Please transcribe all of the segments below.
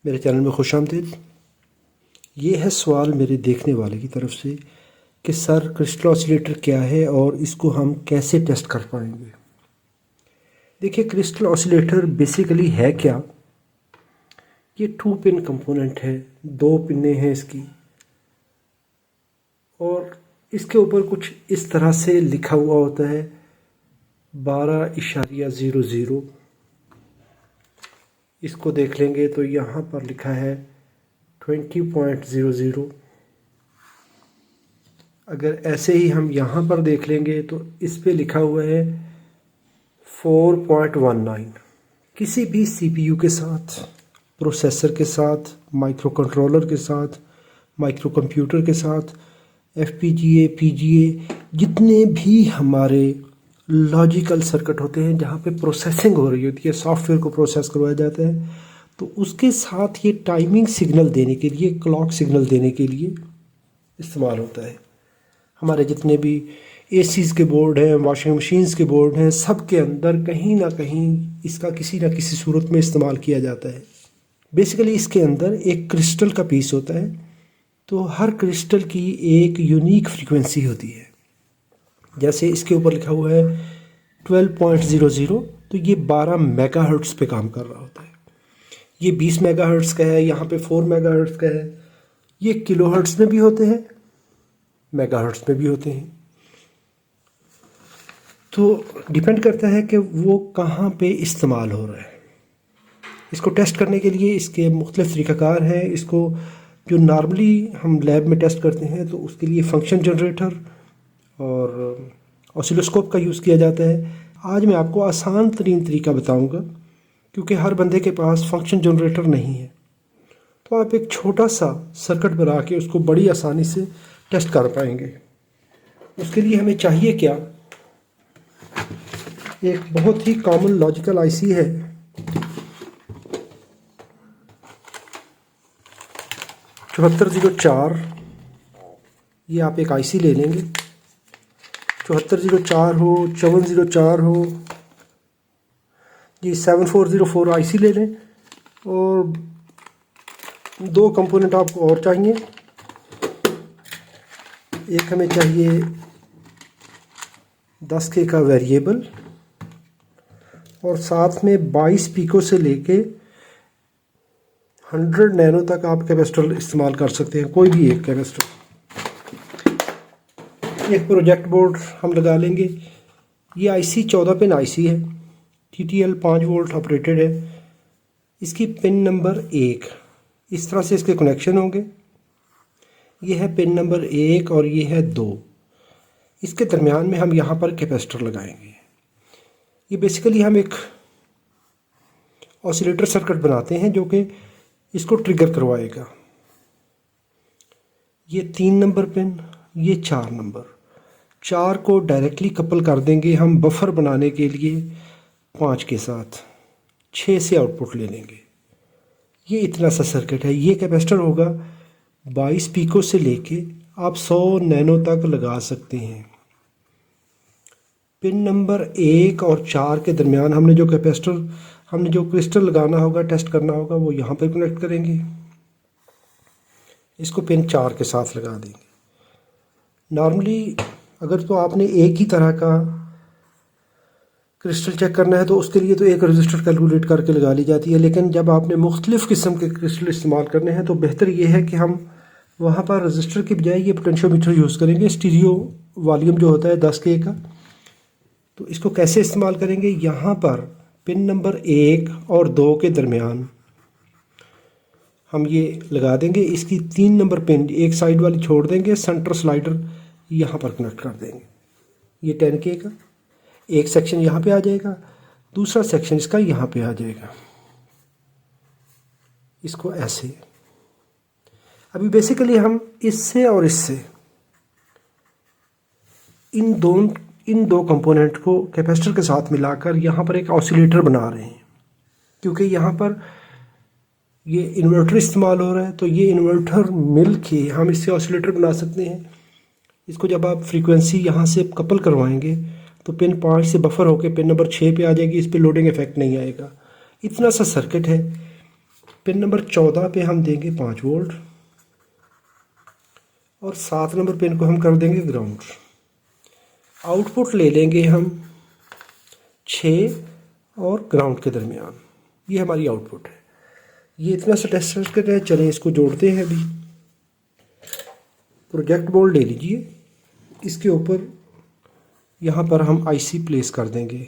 मेरे चैनल में खुशामदीद। ये है सवाल मेरे देखने वाले की तरफ से कि सर क्रिस्टल ऑसिलेटर क्या है और इसको हम कैसे टेस्ट कर पाएंगे। देखिए, क्रिस्टल ऑसिलेटर बेसिकली है क्या। ये 2 पिन कंपोनेंट है, 2 पिनें हैं इसकी, और इसके ऊपर कुछ इस तरह से लिखा हुआ होता है 12.00। इसको देख लेंगे तो यहाँ पर लिखा है 20.00। अगर ऐसे ही हम यहाँ पर देख लेंगे तो इस पे लिखा हुआ है 4.19। किसी भी सीपीयू के साथ, प्रोसेसर के साथ, माइक्रो कंट्रोलर के साथ, माइक्रो कंप्यूटर के साथ, एफपीजीए, पीजीए, जितने भी हमारे लॉजिकल सर्किट होते हैं जहाँ पे प्रोसेसिंग हो रही होती है, सॉफ्टवेयर को प्रोसेस करवाया जाता है, तो उसके साथ ये टाइमिंग सिग्नल देने के लिए, क्लॉक सिग्नल देने के लिए इस्तेमाल होता है। हमारे जितने भी एसीज के बोर्ड हैं, वॉशिंग मशीन्स के बोर्ड हैं, सब के अंदर कहीं ना कहीं इसका किसी ना किसी सूरत में इस्तेमाल किया जाता है। बेसिकली इसके अंदर एक क्रिस्टल का पीस होता है, तो हर क्रिस्टल की एक यूनिक फ्रीक्वेंसी होती है। जैसे इसके ऊपर लिखा हुआ है 12.00, तो ये 12 मेगाहर्ट्ज़ पे काम कर रहा होता है। ये 20 मेगाहर्ट्ज़ का है, यहाँ पे 4 मेगाहर्ट्ज़ का है। ये किलोहर्ट्ज़ में भी होते हैं, मेगाहर्ट्ज़ में भी होते हैं। तो डिपेंड करता है कि वो कहाँ पे इस्तेमाल हो रहा है। इसको टेस्ट करने के लिए इसके मुख्तलिफ तरीक़ाकार हैं। इसको जो नॉर्मली हम लैब में टेस्ट करते हैं तो उसके लिए फंक्शन जनरेटर और ऑसिलोस्कोप का यूज़ किया जाता है। आज मैं आपको आसान तरीन तरीका बताऊंगा, क्योंकि हर बंदे के पास फंक्शन जनरेटर नहीं है। तो आप एक छोटा सा सर्किट बना के उसको बड़ी आसानी से टेस्ट कर पाएंगे। उसके लिए हमें चाहिए क्या, एक बहुत ही कॉमन लॉजिकल आईसी है, (7404). ये आप एक आईसी ले लेंगे, 7404 हो, 5404 हो, जी 7404 आईसी ले लें। और 2 कंपोनेंट आपको और चाहिए। एक हमें चाहिए 10K का वेरिएबल, और साथ में 22 पिको से लेके 100 नैनो तक आप कैपेसिटर इस्तेमाल कर सकते हैं, कोई भी एक कैपेसिटर। एक प्रोजेक्ट बोर्ड हम लगा लेंगे। ये आईसी 14 पिन आईसी है, TTL 5 वोल्ट ऑपरेटेड है। इसकी पिन नंबर 1, इस तरह से इसके कनेक्शन होंगे। ये है पिन नंबर 1 और ये है 2। इसके दरमियान में हम यहाँ पर कैपेसिटर लगाएंगे। ये बेसिकली हम एक ऑसिलेटर सर्किट बनाते हैं जो कि इसको ट्रिगर करवाएगा। ये 3 नंबर पिन, ये 4 नंबर, 4 को डायरेक्टली कपल कर देंगे हम बफर बनाने के लिए 5 के साथ। 6 से आउटपुट ले लेंगे। ये इतना सा सर्किट है। ये कैपेसिटर होगा 22 पिको से लेके आप 100 नैनो तक लगा सकते हैं। पिन नंबर 1 और 4 के दरमियान हमने जो क्रिस्टल लगाना होगा, टेस्ट करना होगा, वो यहाँ पर कनेक्ट करेंगे। इसको पिन 4 के साथ लगा देंगे। नॉर्मली अगर तो आपने एक ही तरह का क्रिस्टल चेक करना है तो उसके लिए तो एक रजिस्टर कैलकुलेट करके लगा ली जाती है, लेकिन जब आपने मुख्तलिफ़ किस्म के क्रिस्टल इस्तेमाल करने हैं तो बेहतर ये है कि हम वहाँ पर रजिस्टर की बजाय ये पोटेंशियोमीटर यूज़ करेंगे। स्टीरियो वॉल्यूम जो होता है 10K का, तो इसको कैसे इस्तेमाल करेंगे, यहाँ पर पिन नंबर 1 और 2 के दरमियान हम ये लगा देंगे। इसकी 3 नंबर पिन एक साइड वाली छोड़ देंगे, सेंटर स्लाइडर यहाँ पर कनेक्ट कर देंगे। ये 10K का एक सेक्शन यहाँ पे आ जाएगा, दूसरा सेक्शन इसका यहाँ पे आ जाएगा। इसको ऐसे अभी बेसिकली हम इससे और इससे इन दो कंपोनेंट को कैपेसिटर के साथ मिलाकर यहाँ पर एक ऑसिलेटर बना रहे हैं। क्योंकि यहाँ पर ये इन्वर्टर इस्तेमाल हो रहा है, तो ये इन्वर्टर मिल के हम इससे ऑसिलेटर बना सकते हैं। इसको जब आप फ्रीक्वेंसी यहाँ से कपल करवाएंगे तो पिन 5 से बफर होकर पिन नंबर 6 पे आ जाएगी। इस पर लोडिंग इफेक्ट नहीं आएगा। इतना सा सर्किट है। पिन नंबर 14 पे हम देंगे 5 वोल्ट और 7 नंबर पिन को हम कर देंगे ग्राउंड। आउटपुट ले लेंगे हम 6 और ग्राउंड के दरमियान। ये हमारी आउटपुट है। ये इतना सा टेस्ट सर्किट है। चलें इसको जोड़ते हैं। अभी प्रोजेक्ट बोर्ड ले लीजिए, इसके ऊपर यहाँ पर हम आईसी प्लेस कर देंगे।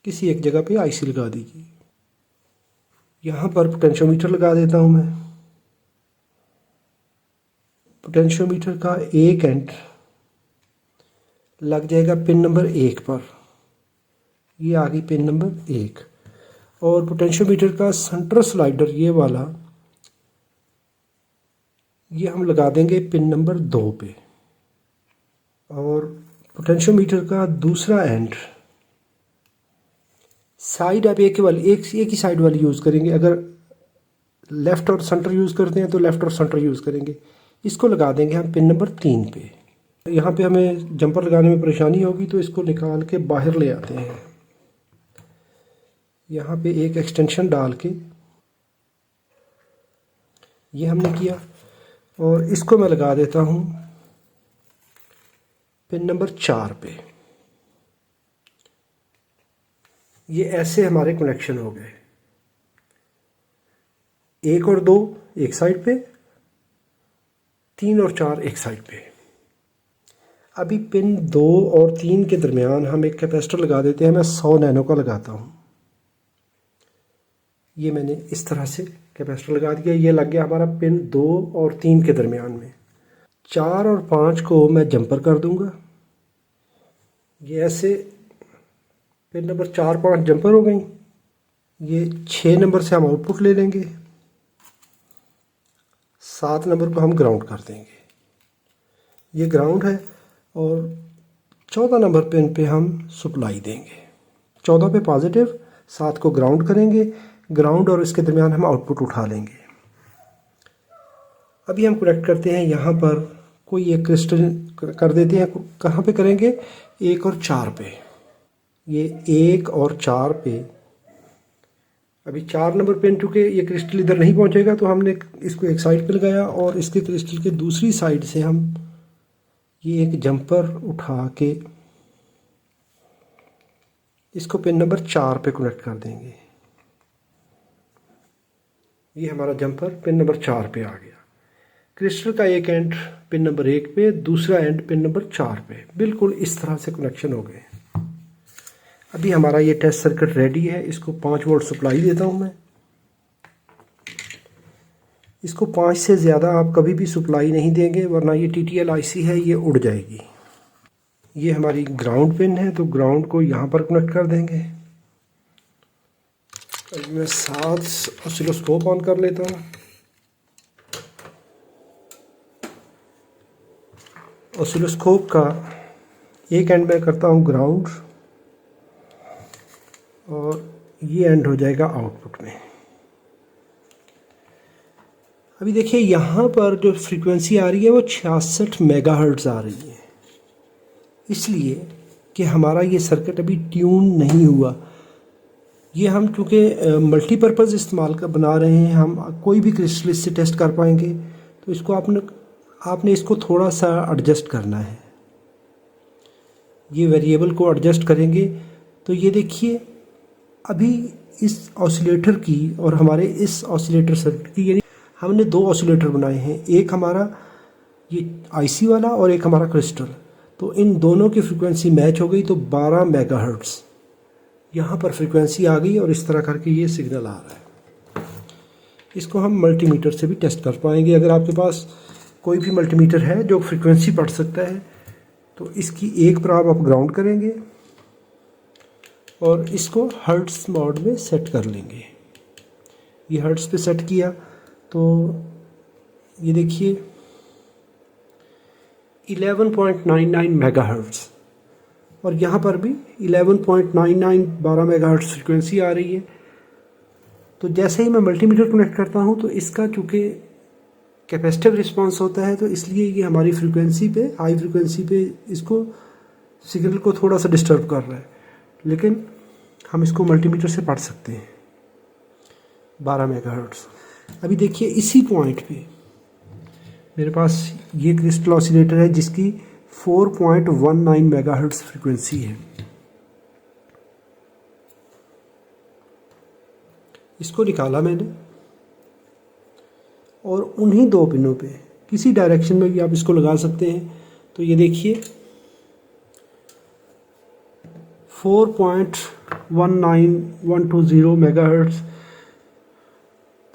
किसी एक जगह पे आईसी लगा दीजिए। यहाँ पर पोटेंशियोमीटर लगा देता हूँ मैं। पोटेंशियोमीटर का एक एंड लग जाएगा पिन नंबर 1 पर। ये आ गई पिन नंबर 1। और पोटेंशियोमीटर का सेंटर स्लाइडर ये वाला, ये हम लगा देंगे पिन नंबर 2 पे। और पोटेंशियोमीटर का दूसरा एंड साइड आप एक ही साइड वाली यूज़ करेंगे। अगर लेफ़्ट और सेंटर यूज़ करते हैं तो लेफ़्ट और सेंटर यूज़ करेंगे। इसको लगा देंगे हम पिन नंबर 3 पे। यहाँ पे हमें जंपर लगाने में परेशानी होगी तो इसको निकाल के बाहर ले आते हैं। यहाँ पे एक एक्सटेंशन डाल के ये हमने किया और इसको मैं लगा देता हूँ पिन नंबर 4 पे। ये ऐसे हमारे कनेक्शन हो गए। 1 और 2 एक साइड पे, 3 और 4 एक साइड पे। अभी पिन 2 और 3 के दरमियान हम एक कैपेसिटर लगा देते हैं। मैं 100 नैनो का लगाता हूँ। ये मैंने इस तरह से कैपेसिटर लगा दिया। ये लग गया हमारा पिन 2 और 3 के दरमियान में। 4 और 5 को मैं जंपर कर दूंगा। ये ऐसे पिन नंबर 4, 5 जंपर हो गई। ये 6 नंबर से हम आउटपुट ले लेंगे। 7 नंबर को हम ग्राउंड कर देंगे। ये ग्राउंड है। और 14 नंबर पिन पे हम सप्लाई देंगे। 14 पे पॉजिटिव, 7 को ग्राउंड करेंगे। ग्राउंड और इसके दरमियान हम आउटपुट उठा लेंगे। अभी हम कनेक्ट करते हैं। यहाँ पर कोई एक क्रिस्टल कर देते हैं। कहाँ पे करेंगे? 1 और 4 पे। ये 1 और 4 पे। अभी 4 नंबर पिन, चूँकि ये क्रिस्टल इधर नहीं पहुँचेगा तो हमने इसको एक साइड पे लगाया और इसके क्रिस्टल के दूसरी साइड से हम ये एक जंपर उठा के इसको पिन नंबर 4 पे कनेक्ट कर देंगे। ये हमारा जंपर पिन नंबर 4 पे आ गया। क्रिस्टल का एक एंड पिन नंबर 1 पे, दूसरा एंड पिन नंबर 4 पे। बिल्कुल इस तरह से कनेक्शन हो गए। अभी हमारा ये टेस्ट सर्किट रेडी है। इसको 5 वोल्ट सप्लाई देता हूँ मैं। इसको 5 से ज़्यादा आप कभी भी सप्लाई नहीं देंगे, वरना ये TTL IC है, ये उड़ जाएगी। ये हमारी ग्राउंड पिन है तो ग्राउंड को यहाँ पर कनेक्ट कर देंगे। अभी मैं 7 ऑसिलोस्कोप ऑन कर लेता हूँ। ऑसिलोस्कोप का एक एंड में करता हूँ ग्राउंड और ये एंड हो जाएगा आउटपुट में। अभी देखिए यहाँ पर जो फ्रीक्वेंसी आ रही है वो 66 मेगाहर्ट्ज़ आ रही है, इसलिए कि हमारा ये सर्किट अभी ट्यून नहीं हुआ। ये हम चूँकि मल्टीपर्पज़ इस्तेमाल कर बना रहे हैं, हम कोई भी क्रिस्टल इससे टेस्ट कर पाएंगे, तो इसको आपने इसको थोड़ा सा एडजस्ट करना है। ये वेरिएबल को एडजस्ट करेंगे तो ये देखिए अभी इस ऑसिलेटर की और हमारे इस ऑसिलेटर सर्किट की, यानी हमने 2 ऑसिलेटर बनाए हैं, एक हमारा ये IC वाला और एक हमारा क्रिस्टल। तो इन दोनों की फ्रीक्वेंसी मैच हो गई तो 12 मेगाहर्ट्ज़ यहाँ पर फ्रीक्वेंसी आ गई और इस तरह करके ये सिग्नल आ रहा है। इसको हम मल्टीमीटर से भी टेस्ट कर पाएंगे। अगर आपके पास कोई भी मल्टीमीटर है जो फ्रीक्वेंसी पढ़ सकता है तो इसकी एक प्राब आप ग्राउंड करेंगे और इसको हर्ट्ज़ मोड में सेट कर लेंगे। ये हर्ट्ज़ पे सेट किया तो ये देखिए 11.99 मेगाहर्ट्ज़ और यहाँ पर भी 11.99 12 मेगाहर्ट्ज़ फ्रीक्वेंसी आ रही है। तो जैसे ही मैं मल्टीमीटर कनेक्ट करता हूँ तो इसका चूँकि कैपेसिटिव रिस्पांस होता है तो इसलिए ये हमारी फ्रीक्वेंसी पे, हाई फ्रीक्वेंसी पे इसको सिग्नल को थोड़ा सा डिस्टर्ब कर रहा है, लेकिन हम इसको मल्टीमीटर से पढ़ सकते हैं। 12 मेगाहर्ट्ज़। अभी देखिए इसी पॉइंट पे मेरे पास ये क्रिस्टल ऑसिलेटर है जिसकी 4.19 मेगाहर्ट्ज़ फ्रीक्वेंसी है। इसको निकाला मैंने और उन्हीं दो पिनों पे किसी डायरेक्शन में भी आप इसको लगा सकते हैं। तो ये देखिए 4.19120 मेगाहर्ट्ज़,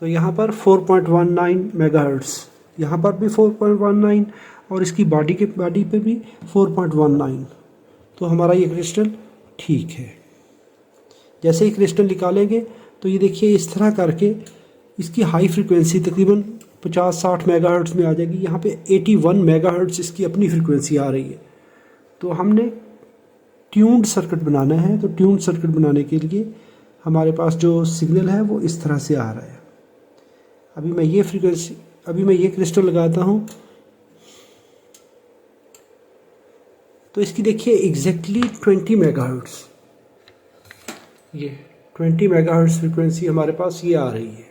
तो यहाँ पर 4.19 मेगाहर्ट्ज़, यहाँ पर भी 4.19 और इसकी बॉडी पे भी 4.19। तो हमारा ये क्रिस्टल ठीक है। जैसे ही क्रिस्टल निकालेंगे तो ये देखिए इस तरह करके इसकी हाई फ्रीक्वेंसी तकरीबन 50-60 मेगाहर्ट्ज़ में आ जाएगी। यहाँ पे 81 मेगाहर्ट्ज़ इसकी अपनी फ्रीक्वेंसी आ रही है। तो हमने ट्यून्ड सर्किट बनाना है, तो ट्यून्ड सर्किट बनाने के लिए हमारे पास जो सिग्नल है वो इस तरह से आ रहा है। अभी मैं ये क्रिस्टल लगाता हूँ तो इसकी देखिए एग्जैक्टली 20 मेगाहर्ट्ज़, ये 20 मेगाहर्ट्ज़ फ्रीक्वेंसी हमारे पास ये आ रही है।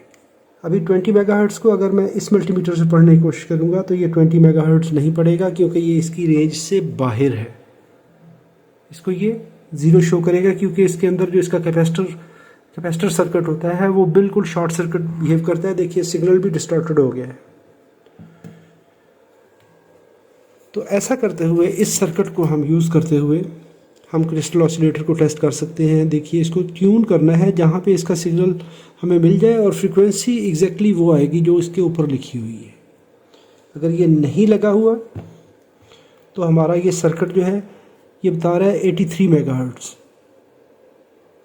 अभी 20 मेगाहर्ट्ज़ को अगर मैं इस मल्टीमीटर से पढ़ने की कोशिश करूँगा तो ये 20 मेगाहर्ट्ज़ नहीं पड़ेगा, क्योंकि ये इसकी रेंज से बाहर है। इसको ये 0 शो करेगा, क्योंकि इसके अंदर जो इसका कैपेसिटर सर्किट होता है वो बिल्कुल शॉर्ट सर्किट बिहेव करता है। देखिए सिग्नल भी डिस्टॉर्टेड हो गया है। तो ऐसा करते हुए इस सर्किट को हम यूज़ करते हुए हम क्रिस्टल ऑसिलेटर को टेस्ट कर सकते हैं। देखिए इसको ट्यून करना है जहाँ पे इसका सिग्नल हमें मिल जाए और फ्रीक्वेंसी एग्जैक्टली वो आएगी जो इसके ऊपर लिखी हुई है। अगर ये नहीं लगा हुआ तो हमारा ये सर्किट जो है ये बता रहा है 83 मेगाहर्ट्ज़।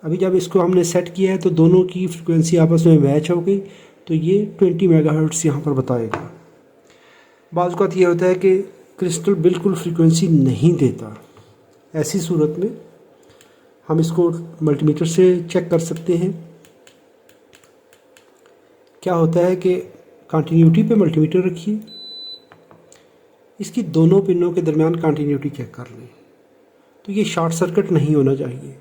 अभी जब इसको हमने सेट किया है तो दोनों की फ्रीक्वेंसी आपस में मैच हो गई, तो ये 20 मेगाहर्ट्ज़ यहाँ पर बताएगा। बाज़ औक़ात ये होता है कि क्रिस्टल बिल्कुल फ्रीक्वेंसी नहीं देता। ऐसी सूरत में हम इसको मल्टीमीटर से चेक कर सकते हैं। क्या होता है कि कंटिन्यूटी पे मल्टीमीटर रखिए, इसकी दोनों पिनों के दरमियान कंटिन्यूटी चेक कर लें, तो ये शॉर्ट सर्किट नहीं होना चाहिए।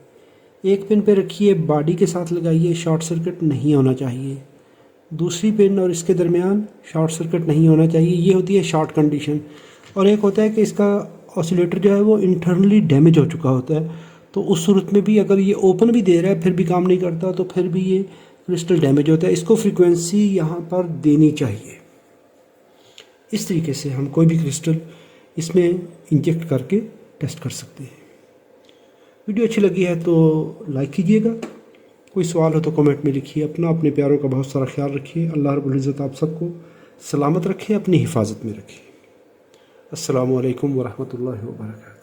एक पिन पे रखिए, बॉडी के साथ लगाइए, शॉर्ट सर्किट नहीं होना चाहिए। दूसरी पिन और इसके दरमियान शॉर्ट सर्किट नहीं होना चाहिए, ये होती है शॉर्ट कंडीशन। और एक होता है कि इसका ऑसिलेटर जो है वो इंटरनली डैमेज हो चुका होता है, तो उस सूरत में भी अगर ये ओपन भी दे रहा है फिर भी काम नहीं करता, तो फिर भी ये क्रिस्टल डैमेज होता है। इसको फ्रीक्वेंसी यहाँ पर देनी चाहिए। इस तरीके से हम कोई भी क्रिस्टल इसमें इंजेक्ट करके टेस्ट कर सकते हैं। वीडियो अच्छी लगी है तो लाइक कीजिएगा। कोई सवाल हो तो कमेंट में लिखिए। अपने प्यारों का बहुत सारा ख्याल रखिए। अल्लाह रब्बुल इज़्ज़त आप सबको सलामत रखे, अपनी हिफाजत में रखे। अस्सलामु अलैकुम वरहमतुल्लाहि वबरकातुहू।